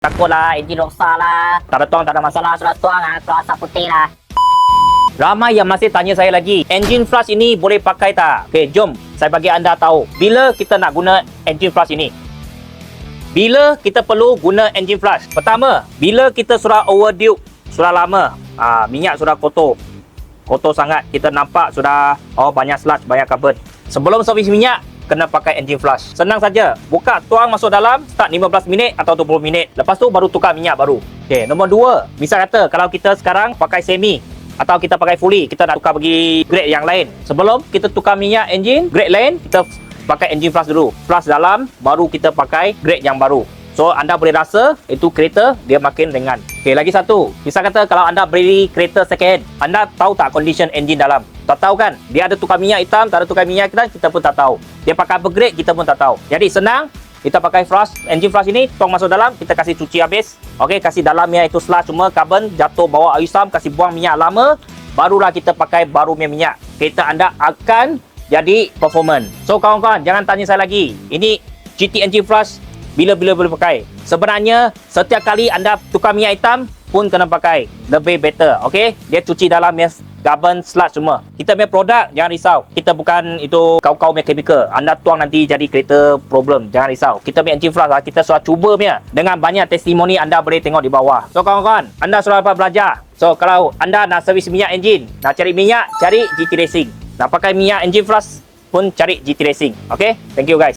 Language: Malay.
Takutlah, enjin rosak lah. Tak ada tuang, tak ada masalah. Sudah tuang lah, tuang asap putih lah. Ramai yang masih tanya saya lagi, engine flush ini boleh pakai tak? Okey, jom saya bagi anda tahu. Bila kita nak guna engine flush ini? Bila kita perlu guna engine flush? Pertama, bila kita sudah overdue, sudah lama, minyak sudah kotor. Kotor sangat, kita nampak sudah banyak sludge, banyak karbon. Sebelum servis minyak, kena pakai engine flush. Senang saja, buka, tuang masuk dalam, start 15 minit atau 20 minit. Lepas tu baru tukar minyak baru. Okey, nombor 2, misal kata kalau kita sekarang pakai semi atau kita pakai fully, kita nak tukar bagi grade yang lain. Sebelum kita tukar minyak engine grade lain, kita pakai engine flush dulu. Flush dalam, baru kita pakai grade yang baru. So anda boleh rasa itu kereta dia makin ringan. Okey, lagi satu, misal kata kalau anda beli kereta second hand, anda tahu tak condition engine dalam? Tak tahu kan? Dia ada tukar minyak hitam, tak ada tukar minyak hitam, kita pun tak tahu. Dia pakai apa grade, kita pun tak tahu. Jadi senang, kita pakai flush, engine flush ini, tong masuk dalam, kita kasih cuci habis. Okey, kasih dalamnya itu sludge semua, karbon jatuh bawah air hitam, kasih buang minyak lama, barulah kita pakai baru minyak. Kereta anda akan jadi performance. So kawan-kawan, jangan tanya saya lagi. Ini GT engine flush bila-bila boleh pakai. Sebenarnya setiap kali anda tukar minyak hitam pun kena pakai, lebih better. Okey, dia cuci dalamnya carbon sludge semua. Kita punya produk jangan risau, kita bukan itu kau-kau punya chemical. Anda tuang nanti jadi kereta problem, jangan risau. Kita punya engine flush kita sudah cuba punya, dengan banyak testimoni anda boleh tengok di bawah. So kawan-kawan, anda sudah dapat belajar. So kalau anda nak servis minyak engine, nak cari minyak, cari GT Racing. Nak pakai minyak engine flush pun cari GT Racing. Okey, thank you guys.